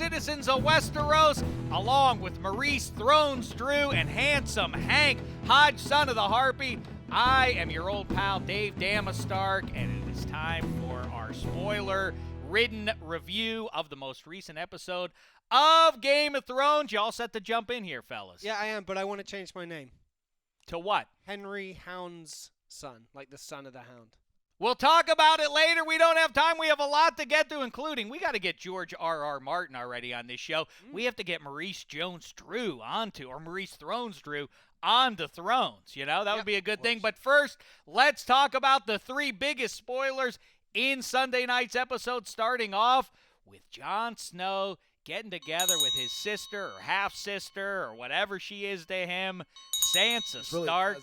citizens of Westeros, along with Maurice, Thrones Drew, and handsome Hank, HodgSON of the Harpy. I am your old pal, Dave DameStark, and it is time for our spoiler-ridden review of the most recent episode of Game of Thrones. You all set to jump in here, fellas? Yeah, I am, but I want to change my name. To what? Henry Hound's son, like the son of the Hound. We'll talk about it later. We don't have time. We have a lot to get to, including we got to get George R.R. Martin already on this show. We have to get Maurice Jones-Drew or Maurice Thrones-Drew onto Thrones. You know, that would be a good thing. But first, let's talk about the three biggest spoilers in Sunday night's episode, starting off with Jon Snow getting together with his sister or half-sister or whatever she is to him, Sansa Stark.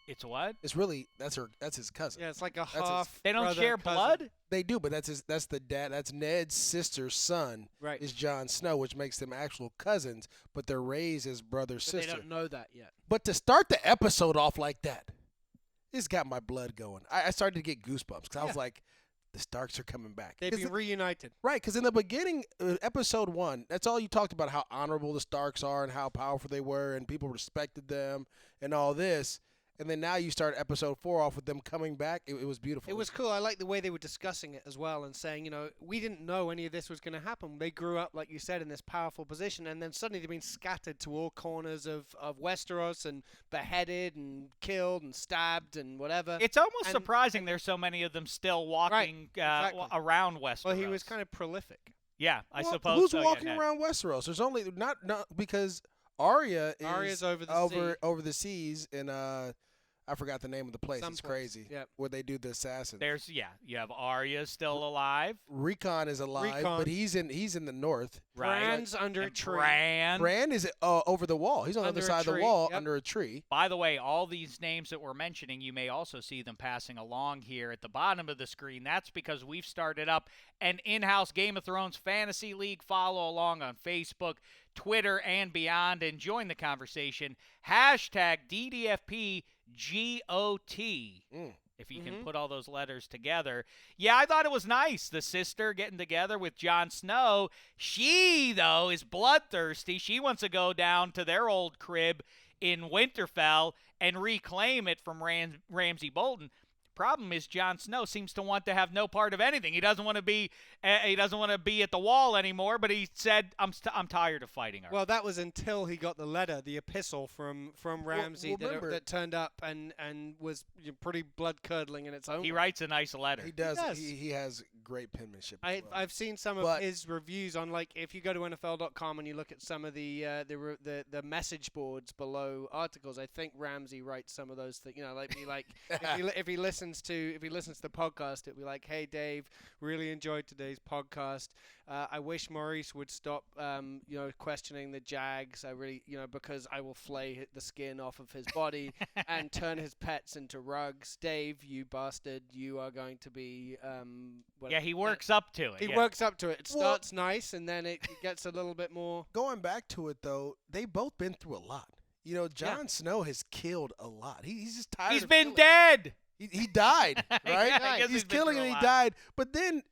It's what? It's really that's his cousin. Yeah, it's like a half. They don't share cousin. blood? They do, but that's the dad. That's Ned's sister's son. Right. Is Jon Snow, which makes them actual cousins, but they're raised as brother sister. They don't know that yet. But to start the episode off like that, it's got my blood going. I started to get goosebumps because I was like, the Starks are coming back. They've been reunited. Right, because in the beginning, episode 1, that's all you talked about, how honorable the Starks are and how powerful they were and people respected them and all this. And then now you start episode 4 off with them coming back. It was beautiful. It was cool. I like the way they were discussing it as well and saying, you know, we didn't know any of this was going to happen. They grew up, like you said, in this powerful position, and then suddenly they've been scattered to all corners of Westeros and beheaded and killed and stabbed and whatever. It's almost surprising there's so many of them still walking around Westeros. Well, he was kind of prolific. Yeah, I suppose who's so. walking around Westeros? There's only not because Arya's over the seas in I forgot the name of the place. It's crazy. Yep. Where they do the assassins. You have Arya still alive. Rickon is alive, but he's in the north. Bran's under a tree. Bran is over the wall. He's on the other side of the wall under a tree. By the way, all these names that we're mentioning, you may also see them passing along here at the bottom of the screen. That's because we've started up an in-house Game of Thrones Fantasy League. Follow along on Facebook, Twitter, and beyond, and join the conversation. Hashtag DDFP GOT. If you can put all those letters together. Yeah, I thought it was nice. The sister getting together with Jon Snow. She, though, is bloodthirsty. She wants to go down to their old crib in Winterfell and reclaim it from Ramsay Bolton. Problem is, Jon Snow seems to want to have no part of anything. He doesn't want to be. He doesn't want to be at the wall anymore. But he said, "I'm tired of fighting her." Well, that was until he got the letter, the epistle from Ramsay that turned up and was pretty blood curdling in its own. He writes a nice letter. He does. He has great penmanship. I've seen some of his reviews on, like, if you go to NFL.com and you look at some of the message boards below articles. I think Ramsay writes some of those things. You know, like if he listens to the podcast, it'll be like, "Hey Dave, really enjoyed today's podcast. I wish Maurice would stop questioning the Jags. I really, because I will flay the skin off of his body and turn his pets into rugs. Dave, you bastard, you are going to be he works up to it. He works up to it. It starts nice and then it gets a little bit more. Going back to it though, they've both been through a lot. You know, Jon Snow has killed a lot. He's just tired. He's been dead. He died, right? He's killing and he died. But then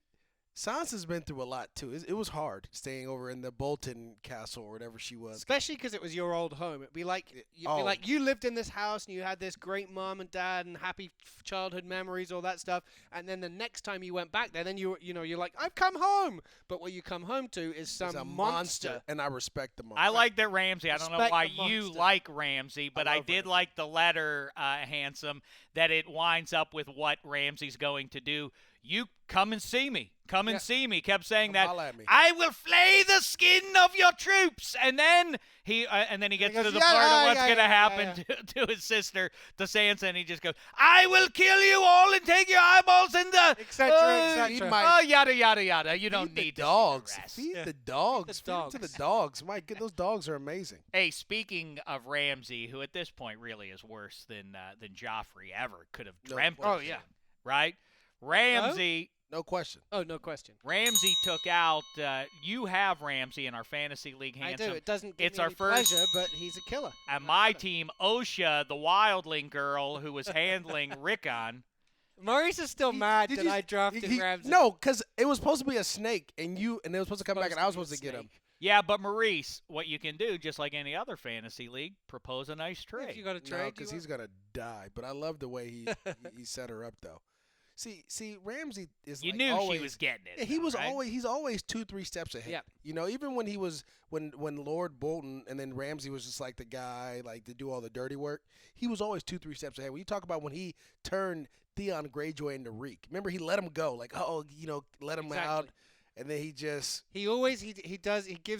Sansa's been through a lot, too. It was hard staying over in the Bolton castle or whatever she was. Especially because it was your old home. It'd be like you lived in this house and you had this great mom and dad and happy childhood memories, all that stuff. And then the next time you went back there, then you're like, I've come home. But what you come home to is some monster. And I respect the monster. I like that Ramsay. I don't know why you like Ramsay, but I did like the letter, Handsome, that it winds up with what Ramsay's going to do. You come and see me. Come and see me. Kept saying that. I will flay the skin of your troops. And then he gets to the part of what's going to happen to his sister, to Sansa, and he just goes, I will kill you all and take your eyeballs in the... etc. Yada, yada, yada. You don't need dogs. to Feed the dogs. Feed them to the dogs. My God, those dogs are amazing. Hey, speaking of Ramsay, who at this point really is worse than Joffrey ever could have dreamt of. Right? Ramsay. No question. Oh, no question. Ramsay took out. You have Ramsay in our fantasy league. Handsome. I do. It doesn't give me our any first pleasure, but he's a killer. And my team, Osha, the wildling girl who was handling Rickon. Maurice is still mad that I drafted Ramsey. No, because it was supposed to be a snake, and it was supposed to come back, and I was supposed to get him. Yeah, but Maurice, what you can do, just like any other fantasy league, propose a nice trade. If you got a trade, no, because he's gonna die. But I love the way he set her up, though. See, Ramsey is. You like knew always, she was getting it. Yeah, he though, was right? always. He's always 2-3 steps ahead. Yeah. You know, even when he was when Lord Bolton and then Ramsey was just like the guy like to do all the dirty work. He was always 2-3 steps ahead. When you talk about when he turned Theon Greyjoy into Reek, remember he let him go, like let him out. And then he gives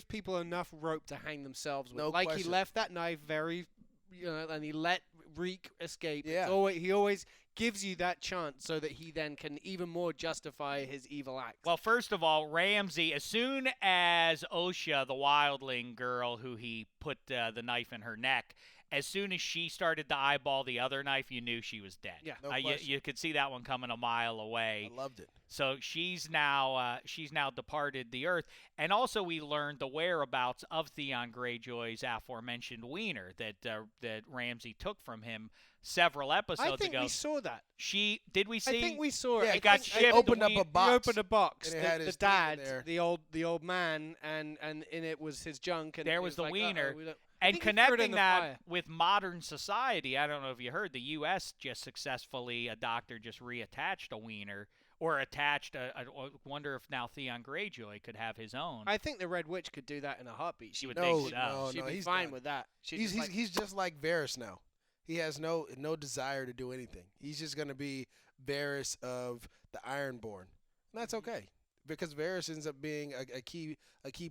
people enough rope to hang themselves with. No like question. he left that knife and he let Reek escape. Yeah. He always gives you that chance so that he then can even more justify his evil acts. Well, first of all, Ramsey, as soon as Osha, the wildling girl who he put the knife in her neck, as soon as she started to eyeball the other knife, you knew she was dead. Yeah, no you could see that one coming a mile away. I loved it. So she's now departed the earth, and also we learned the whereabouts of Theon Greyjoy's aforementioned wiener that Ramsey took from him several episodes I think ago. we saw that. Did we see? I think we saw it. Yeah, it got he shipped. opened up a box. He opened a box. And it had The his thing in dad, there. the old man, and in it was his junk. And There it was the like, wiener. I And think he threw it in connecting the that fire. with modern society, I don't know if you heard, the U.S. just successfully, a doctor just reattached a wiener, or attached I wonder if now Theon Greyjoy could have his own. I think the Red Witch could do that in a heartbeat. You would No, think so. no, She'd be he's fine done. with that. He's just like Varys now. He has no desire to do anything. He's just gonna be Varys of the Ironborn, and that's okay because Varys ends up being a key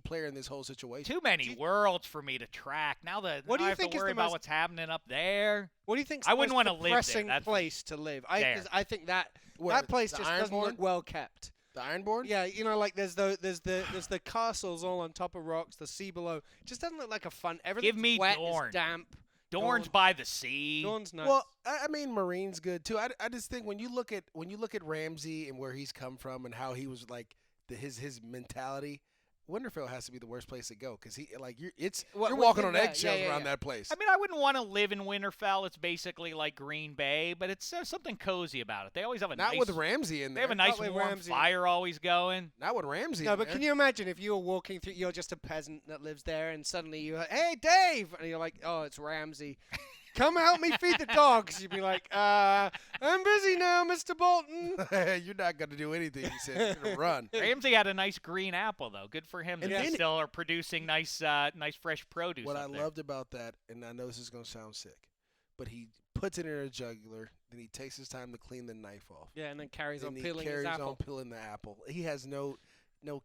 player in this whole situation. Too many worlds for me to track. Now that What do I you have think to is worry the about most- what's happening up there. What do you think? I wouldn't want to live there, depressing that's for- place to live. There. I think that Where, that place the just doesn't Ironborn? look well kept. The Ironborn? Yeah, like there's the castles all on top of rocks, the sea below. It just doesn't look like a fun. Everything's me wet, Dorne. it's damp. Dorne's by the sea. Dorne's nice. Well, I mean, Marine's good too. I just think when you look at Ramsey and where he's come from and how he was like his mentality, Winterfell has to be the worst place to go because you're walking on eggshells around that place. I mean, I wouldn't want to live in Winterfell. It's basically like Green Bay, but it's something cozy about it. They always have a Not nice, with Ramsey in They there. have a nice Not with warm Ramsey. fire always going. Not with Ramsey. no, in but there. can you imagine if you were walking through? You're just a peasant that lives there, and suddenly you're like, "Hey, Dave," and you're like, "Oh, it's Ramsey." Come help me feed the dogs. You'd be like, I'm busy now, Mr. Bolton. You're not gonna do anything. He said you're gonna run. Ramsey had a nice green apple, though. Good for him. And That they then- still are producing nice fresh produce. What I up there. loved about that, and I know this is gonna sound sick, but he puts it in a jugular, then he takes his time to clean the knife off. Yeah, and then carries on Then he peeling carries his apple. on peeling the apple. He has no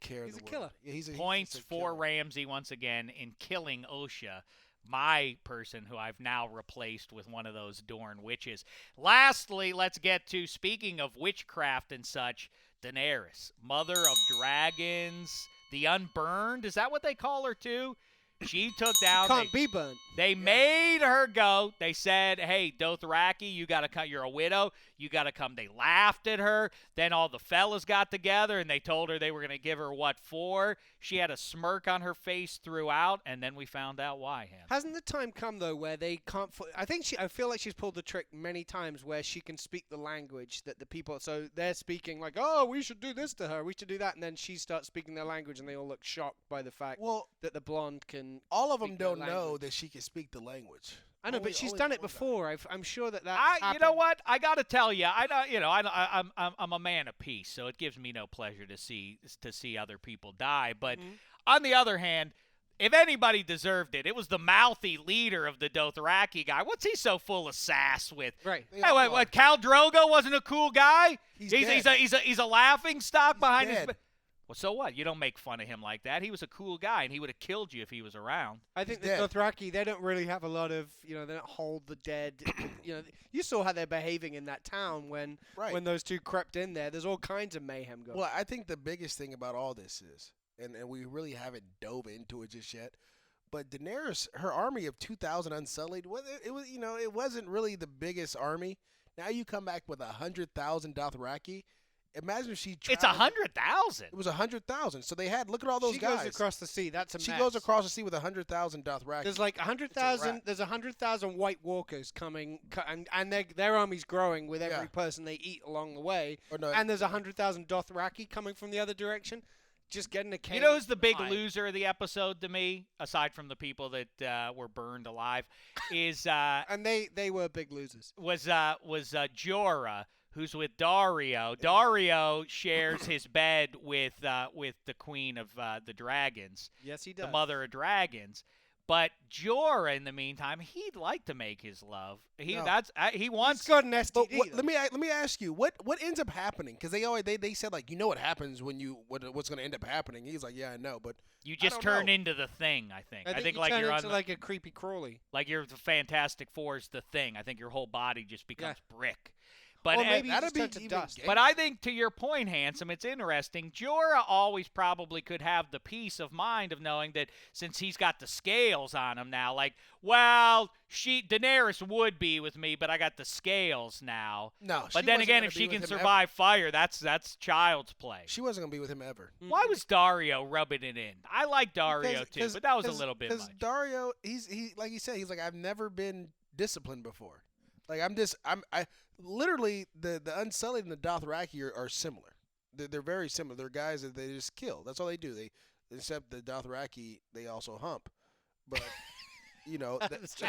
care. He's in the a killer. world. Yeah, he's Points a for killer. Ramsey once again in killing Osha, my person who I've now replaced with one of those Dorne witches. Lastly, let's get to, speaking of witchcraft and such, Daenerys, mother of dragons, the unburned. Is that what they call her too? She took down. Can't be burnt. They made her go. They said, "Hey, Dothraki, you got to come. You're a widow. You got to come." They laughed at her. Then all the fellas got together and they told her they were going to give her what for. She had a smirk on her face throughout, and then we found out why. Hasn't the time come though where they can't? I feel like she's pulled the trick many times where she can speak the language that the people. So they're speaking like, "Oh, we should do this to her. We should do that," and then she starts speaking their language, and they all look shocked by the fact that the blonde can. All of them speak their don't know language. that she can speak the language. I know, but she's done it before. I'm sure that. You know what? I got to tell you, I'm a man of peace, so it gives me no pleasure to see other people die. But on the other hand, if anybody deserved it, it was the mouthy leader of the Dothraki guy. What's he so full of sass with? Right. They Hey, all what, are. Khal Drogo wasn't a cool guy? He's dead. He's a laughing stock behind his. dead. Well, so what? You don't make fun of him like that. He was a cool guy, and he would have killed you if he was around. I think the dead. Dothraki, they don't really have a lot of, they don't hold the dead. You saw how they're behaving in that town when those two crept in there. There's all kinds of mayhem going. Well, I think the biggest thing about all this is, and we really haven't dove into it just yet, but Daenerys, her army of 2,000 unsullied, it wasn't really the biggest army. Now you come back with 100,000 Dothraki. imagine if she. It's 100,000. It was 100,000. So they had. Look at all those she guys. She goes across the sea. That's a She mess. goes across the sea with 100,000 Dothraki. There's like 100,000. There's 100,000 White Walkers coming, and their army's growing with every person they eat along the way. And there's 100,000 Dothraki coming from the other direction. Just getting a cave. You know who's the big loser of the episode to me, aside from the people that were burned alive, is and they were big losers. Was Jorah, who's with Dario. Dario shares his bed with the queen of the dragons. Yes, he does. The mother of dragons. But Jorah, in the meantime, he'd like to make his love. He wants. He's got an STD. Let me ask you, what ends up happening? Because they said like, you know what happens when what's going to end up happening. He's like, yeah, I know, but you just turn into the Thing. I think you like turn you're into like a creepy crawly. Like you're the Fantastic Four's the Thing. I think your whole body just becomes brick. But or maybe that'd be be dust. But I think, to your point, Handsome, it's interesting. Jorah always probably could have the peace of mind of knowing that since he's got the scales on him now, like, well, Daenerys would be with me, but I got the scales now. No, but then again, if she can survive fire, that's child's play. She wasn't gonna be with him ever. Why was Dario rubbing it in? I like Dario too, but that was a little bit much. Because Dario, he like he said, he's like, I've never been disciplined before. Like I literally the Unsullied and the Dothraki are similar. They're very similar. They're guys that they just kill. That's all they do. Except the Dothraki, they also hump. But you know, that's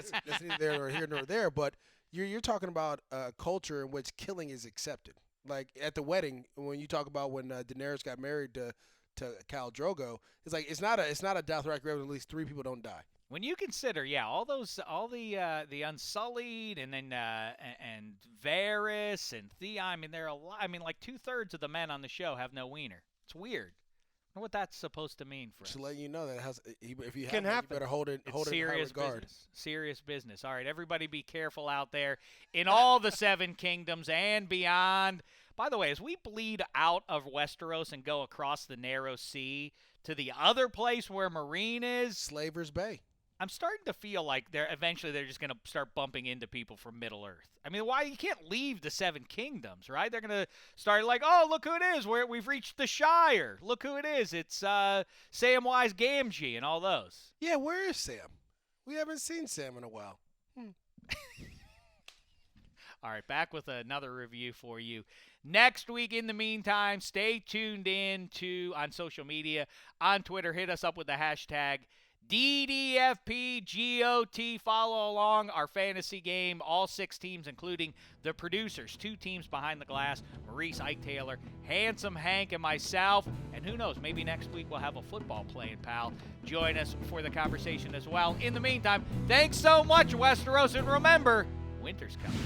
neither nor here nor there. But you're talking about a culture in which killing is accepted. Like at the wedding, when you talk about when Daenerys got married to Khal Drogo, it's like it's not a Dothraki revolution. At least 3 people don't die. When you consider, all the Unsullied and then and Varys and Theon, I mean, there are a lot. I mean, like 2/3 of the men on the show have no wiener. It's weird. I wonder what that's supposed to mean for us. To let you know that if you can have happen. You better hold it in high regard. Business. Serious business. All right, everybody, be careful out there in all the 7 kingdoms and beyond. By the way, as we bleed out of Westeros and go across the narrow sea to the other place where Meereen is, Slaver's Bay. I'm starting to feel like they're just going to start bumping into people from Middle-earth. I mean, why? You can't leave the 7 kingdoms, right? They're going to start like, oh, look who it is. We've reached the Shire. Look who it is. It's Samwise Gamgee and all those. Yeah, where is Sam? We haven't seen Sam in a while. All right, back with another review for you next week. In the meantime, stay tuned in on social media, on Twitter. Hit us up with the hashtag DDFPGOT. Follow along our fantasy game. All 6 teams, including the producers, 2 teams behind the glass, Maurice, Ike Taylor, Handsome Hank, and myself. And who knows, maybe next week we'll have a football playing pal join us for the conversation as well. In the meantime, thanks so much, Westeros, and remember, winter's coming.